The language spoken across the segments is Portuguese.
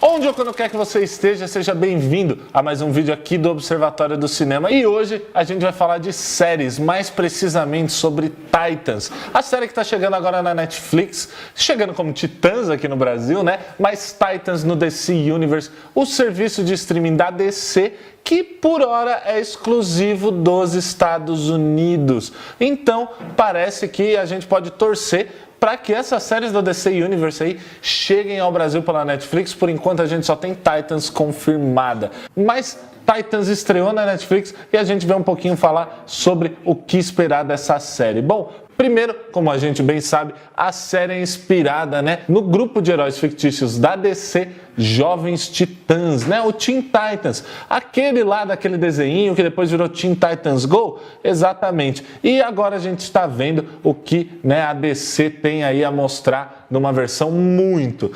Onde ou quando quer que você esteja, seja bem-vindo a mais um vídeo aqui do Observatório do Cinema. E hoje a gente vai falar de séries, mais precisamente sobre Titans. A série que está chegando agora na Netflix, chegando como Titãs aqui no Brasil, né? Mas Titans no DC Universe, o serviço de streaming da DC, que por hora é exclusivo dos Estados Unidos. Então, parece que a gente pode torcer para que essas séries do DC Universe aí cheguem ao Brasil pela Netflix. Por enquanto a gente só tem Titans confirmada. Mas Titans estreou na Netflix e a gente vai um pouquinho falar sobre o que esperar dessa série. Bom, primeiro, como a gente bem sabe, a série é inspirada, no grupo de heróis fictícios da DC, Jovens Titãs, o Teen Titans, aquele lá daquele desenho que depois virou Teen Titans Go, exatamente. E agora a gente está vendo o que a DC tem aí a mostrar numa versão muito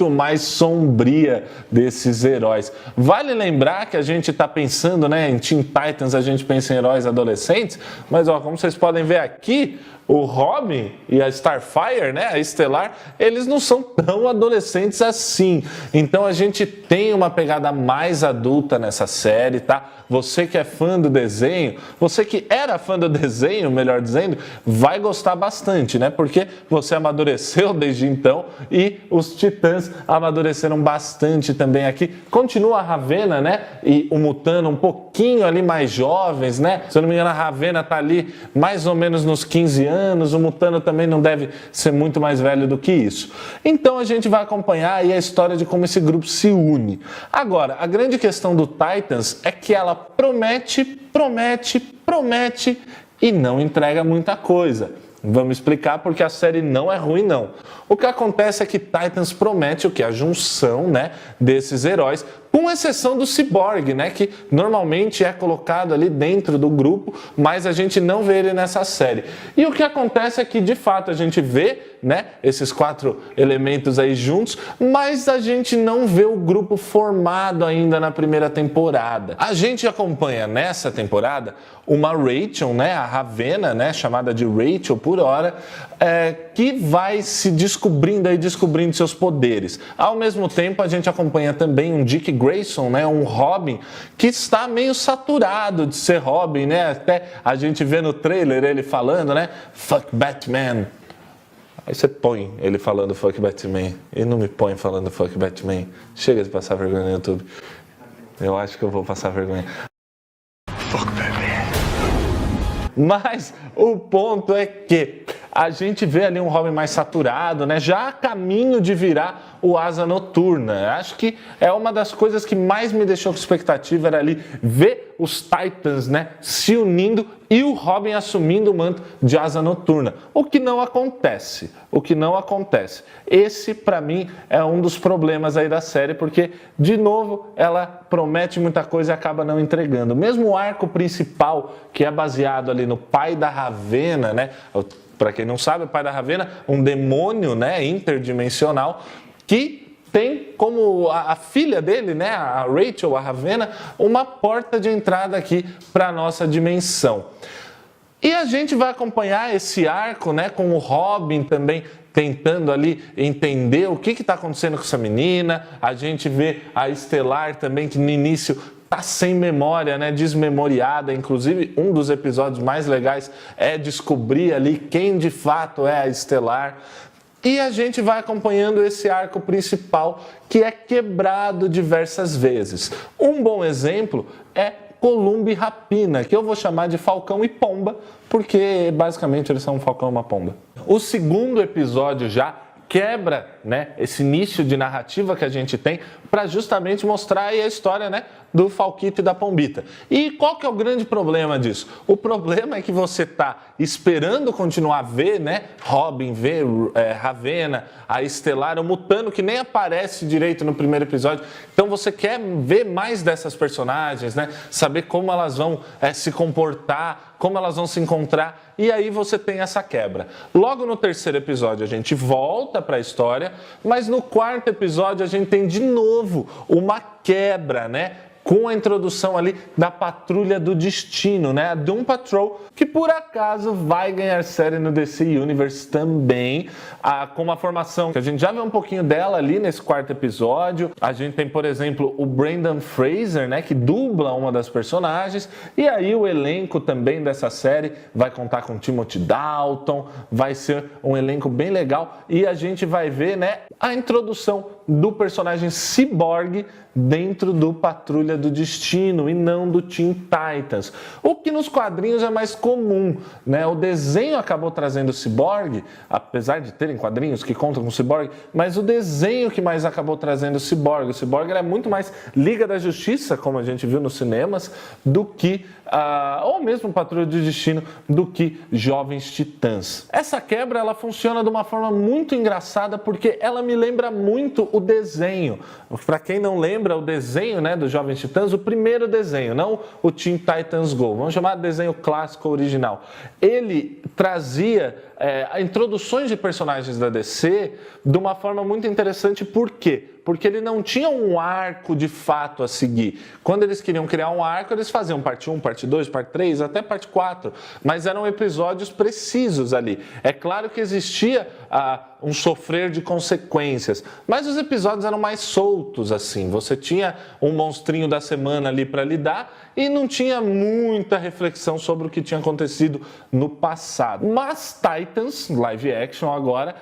mais sombria desses heróis. Vale lembrar que a gente está pensando, em Teen Titans, a gente pensa em heróis adolescentes, mas como vocês podem ver aqui, o Robin e a Starfire, a Estelar, eles não são tão adolescentes assim. Então a gente tem uma pegada mais adulta nessa série, tá? Você que é fã do desenho, você que era fã do desenho, melhor dizendo, vai gostar bastante, Porque você amadureceu desde então e os Titãs amadureceram bastante também aqui. Continua a Ravena, E o Mutano um pouquinho ali mais jovens, Se eu não me engano, a Ravena tá ali mais ou menos nos 15 anos, o Mutano também não deve ser muito mais velho do que isso. Então a gente vai acompanhar aí a história de como esse grupo se une. Agora, a grande questão do Titans é que ela promete e não entrega muita coisa. Vamos explicar porque a série não é ruim, não. O que acontece é que Titans promete o que? A junção, desses heróis, com exceção do Cyborg, que normalmente é colocado ali dentro do grupo, mas a gente não vê ele nessa série. E o que acontece é que, de fato, a gente vê, esses 4 elementos aí juntos, mas a gente não vê o grupo formado ainda na primeira temporada. A gente acompanha nessa temporada uma Rachel, a Ravena, chamada de Rachel por hora, que vai se descobrindo seus poderes. Ao mesmo tempo, a gente acompanha também um Dick Grayson, um Robin, que está meio saturado de ser Robin, Até a gente vê no trailer ele falando, Fuck Batman. Aí você põe ele falando Fuck Batman. E não me põe falando Fuck Batman. Chega de passar vergonha no YouTube. Eu acho que eu vou passar vergonha. Fuck Batman. Mas o ponto é que a gente vê ali um Robin mais saturado, já a caminho de virar o Asa Noturna. Acho que é uma das coisas que mais me deixou com expectativa, era ali ver os Titans, se unindo e o Robin assumindo o manto de Asa Noturna. O que não acontece. Esse, para mim, é um dos problemas aí da série, porque, de novo, ela promete muita coisa e acaba não entregando. Mesmo o arco principal, que é baseado ali no pai da Ravena, Para quem não sabe, o pai da Ravena, um demônio, interdimensional, que tem como a filha dele, a Rachel, a Ravena, uma porta de entrada aqui para a nossa dimensão. E a gente vai acompanhar esse arco, com o Robin também tentando ali entender o que está acontecendo com essa menina. A gente vê a Estelar também, que no início tá sem memória, desmemoriada. Inclusive, um dos episódios mais legais é descobrir ali quem de fato é a Estelar. E a gente vai acompanhando esse arco principal, que é quebrado diversas vezes. Um bom exemplo é Columbo e Rapina, que eu vou chamar de Falcão e Pomba, porque basicamente eles são um falcão e uma pomba. O segundo episódio já quebra, esse início de narrativa que a gente tem para justamente mostrar aí a história, do Falquito e da Pombita. E qual que é o grande problema disso? O problema é que você está esperando continuar a ver, Robin, ver Ravena, a Estelar, o Mutano, que nem aparece direito no primeiro episódio. Então você quer ver mais dessas personagens, saber como elas vão se comportar, como elas vão se encontrar, e aí você tem essa quebra. Logo no terceiro episódio a gente volta para a história, mas no quarto episódio a gente tem de novo uma quebra, né? Com a introdução ali da Patrulha do Destino, né? A Doom Patrol, que por acaso vai ganhar série no DC Universe também, com uma formação que a gente já vê um pouquinho dela ali nesse quarto episódio. A gente tem, por exemplo, o Brendan Fraser, né? Que dubla uma das personagens. E aí o elenco também dessa série vai contar com Timothy Dalton, vai ser um elenco bem legal. E a gente vai ver, né? A introdução do personagem Cyborg dentro do Patrulha do Destino e não do Teen Titans. O que nos quadrinhos é mais comum, né? O desenho acabou trazendo o Cyborg, apesar de terem quadrinhos que contam com o Cyborg, mas o desenho que mais acabou trazendo o Cyborg. O Cyborg era muito mais Liga da Justiça, como a gente viu nos cinemas, do que, ou mesmo Patrulha do Destino, do que Jovens Titãs. Essa quebra, ela funciona de uma forma muito engraçada, porque ela me lembra muito o desenho. Para quem não lembra, o desenho, né, dos Jovens Titãs, o primeiro desenho, não o Teen Titans Go, vamos chamar de desenho clássico original. Ele trazia introduções de personagens da DC de uma forma muito interessante. Por quê? Porque ele não tinha um arco de fato a seguir. Quando eles queriam criar um arco, eles faziam parte 1, parte 2, parte 3, até parte 4, mas eram episódios precisos ali. É claro que existia um sofrer de consequências, mas os episódios eram mais soltos assim. Você tinha um monstrinho da semana ali para lidar e não tinha muita reflexão sobre o que tinha acontecido no passado. Mas Titans, live action agora,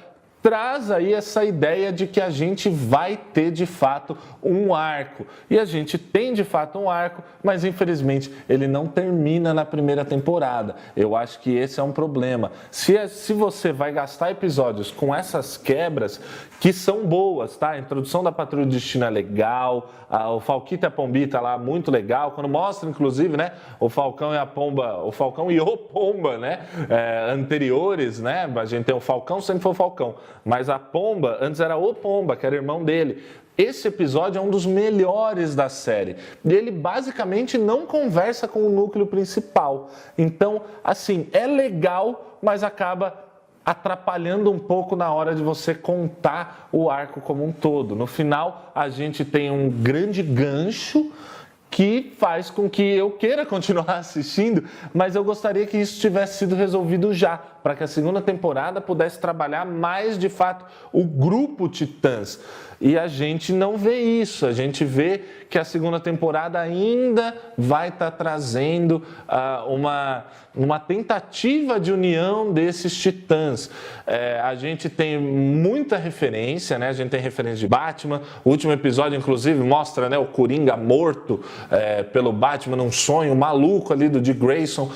traz aí essa ideia de que a gente vai ter de fato um arco. E a gente tem de fato um arco, mas infelizmente ele não termina na primeira temporada. Eu acho que esse é um problema. Se você vai gastar episódios com essas quebras, que são boas, tá? A introdução da Patrulha do Destino é legal, o Falquita e a Pombita lá, muito legal, quando mostra inclusive, né, o Falcão e a Pomba, o Falcão e o Pomba, né, anteriores, né, a gente tem o Falcão, sempre foi o Falcão, mas a Pomba, antes era o Pomba, que era irmão dele. Esse episódio é um dos melhores da série. Ele basicamente não conversa com o núcleo principal. Então, assim, é legal, mas acaba atrapalhando um pouco na hora de você contar o arco como um todo. No final, a gente tem um grande gancho que faz com que eu queira continuar assistindo, mas eu gostaria que isso tivesse sido resolvido já, para que a segunda temporada pudesse trabalhar mais de fato o grupo Titãs. E a gente não vê isso, a gente vê que a segunda temporada ainda vai estar trazendo uma tentativa de união desses titãs. A gente tem muita referência, né? A gente tem referência de Batman, o último episódio inclusive mostra, né, o Coringa morto pelo Batman num sonho maluco ali do Dick Grayson,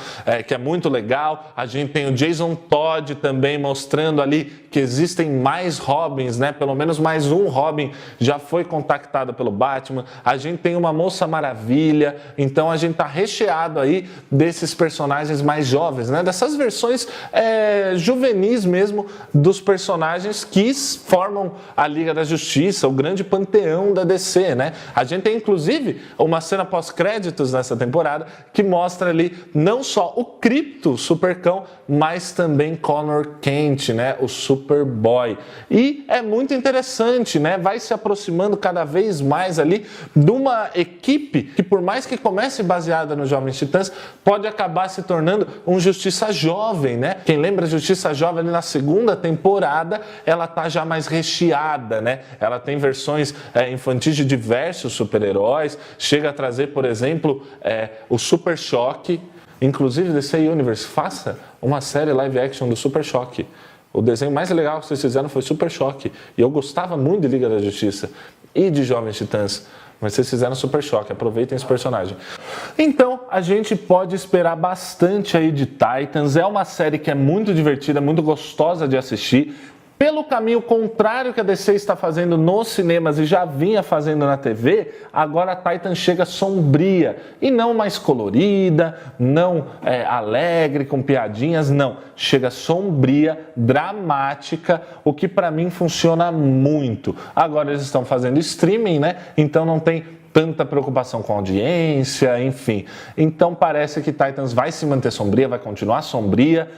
que é muito legal. A gente tem o Jason Todd também mostrando ali que existem mais Robins, né? Pelo menos mais um Robin já foi contactado pelo Batman. A gente tem uma Moça Maravilha, então a gente tá recheado aí desses personagens mais jovens, né? Dessas versões juvenis mesmo dos personagens que formam a Liga da Justiça, o grande panteão da DC, né? A gente tem inclusive uma cena pós-créditos nessa temporada que mostra ali não só o Krypto, o Supercão, mas também Connor Kent, né? O Superboy. E é muito interessante, né? Vai se aproximando cada vez mais ali de uma equipe que, por mais que comece baseada nos Jovens Titãs, pode acabar se tornando um Justiça Jovem, né? Quem lembra Justiça Jovem ali na segunda temporada, ela tá já mais recheada, né? Ela tem versões infantis de diversos super-heróis, chega a trazer, por exemplo, o Super Choque. Inclusive, DC Universe, faça uma série live action do Super Choque. O desenho mais legal que vocês fizeram foi Super Choque. E eu gostava muito de Liga da Justiça e de Jovens Titãs. Mas vocês fizeram Super Choque, aproveitem esse personagem. Então, a gente pode esperar bastante aí de Titans. É uma série que é muito divertida, muito gostosa de assistir. Pelo caminho contrário que a DC está fazendo nos cinemas e já vinha fazendo na TV, agora a Titan chega sombria e não mais colorida, não alegre, com piadinhas, não. Chega sombria, dramática, o que para mim funciona muito. Agora eles estão fazendo streaming, né? Então não tem tanta preocupação com a audiência, enfim. Então parece que Titans vai se manter sombria, vai continuar sombria.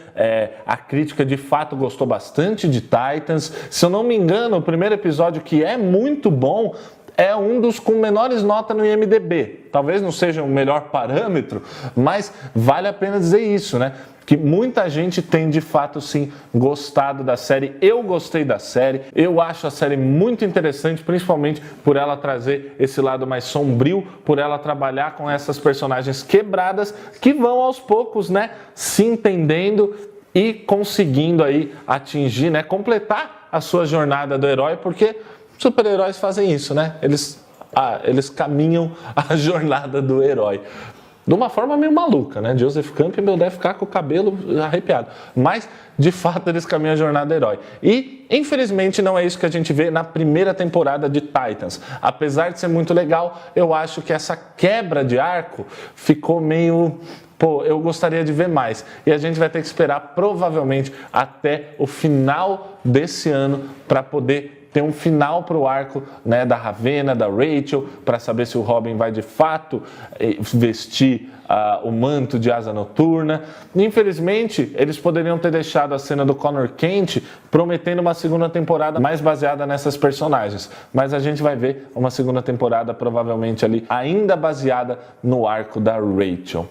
A crítica de fato gostou bastante de Titans. Se eu não me engano, o primeiro episódio, que é muito bom, é um dos com menores notas no IMDb. Talvez não seja o melhor parâmetro, mas vale a pena dizer isso, né? Que muita gente tem de fato sim gostado da série. Eu gostei da série, eu acho a série muito interessante, principalmente por ela trazer esse lado mais sombrio, por ela trabalhar com essas personagens quebradas que vão aos poucos, né, se entendendo e conseguindo aí atingir, né, completar a sua jornada do herói, porque super-heróis fazem isso, né? Eles caminham a jornada do herói. De uma forma meio maluca, né? Joseph Campbell deve ficar com o cabelo arrepiado. Mas, de fato, eles caminham a jornada do herói. E, infelizmente, não é isso que a gente vê na primeira temporada de Titans. Apesar de ser muito legal, eu acho que essa quebra de arco ficou meio... Pô, eu gostaria de ver mais. E a gente vai ter que esperar, provavelmente, até o final desse ano para poder ter um final para o arco, né, da Ravena, da Rachel, para saber se o Robin vai de fato vestir o manto de Asa Noturna. Infelizmente, eles poderiam ter deixado a cena do Connor Kent prometendo uma segunda temporada mais baseada nessas personagens. Mas a gente vai ver uma segunda temporada provavelmente ali ainda baseada no arco da Rachel.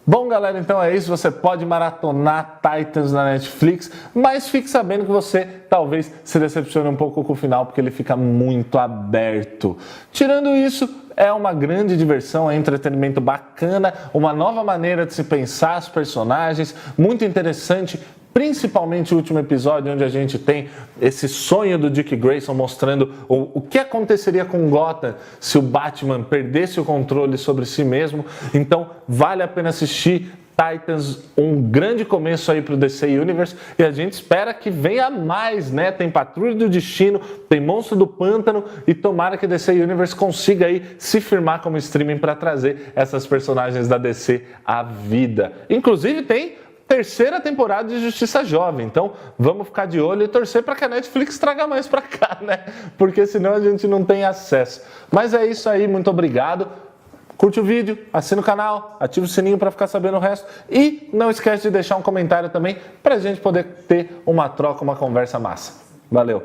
Bom, galera, então é isso. Você pode maratonar Titans na Netflix, mas fique sabendo que você talvez se decepcione um pouco com o final, porque ele fica muito aberto. Tirando isso, é uma grande diversão, é entretenimento bacana, uma nova maneira de se pensar os personagens, muito interessante. Principalmente o último episódio, onde a gente tem esse sonho do Dick Grayson mostrando o que aconteceria com Gotham se o Batman perdesse o controle sobre si mesmo. Então, vale a pena assistir Titans, um grande começo aí para o DC Universe, e a gente espera que venha mais, né? Tem Patrulha do Destino, tem Monstro do Pântano, e tomara que a DC Universe consiga aí se firmar como streaming para trazer essas personagens da DC à vida. Inclusive tem terceira temporada de Justiça Jovem, então vamos ficar de olho e torcer para que a Netflix traga mais para cá, né? Porque senão a gente não tem acesso. Mas é isso aí, muito obrigado. Curte o vídeo, assina o canal, ativa o sininho para ficar sabendo o resto e não esquece de deixar um comentário também para a gente poder ter uma troca, uma conversa massa. Valeu!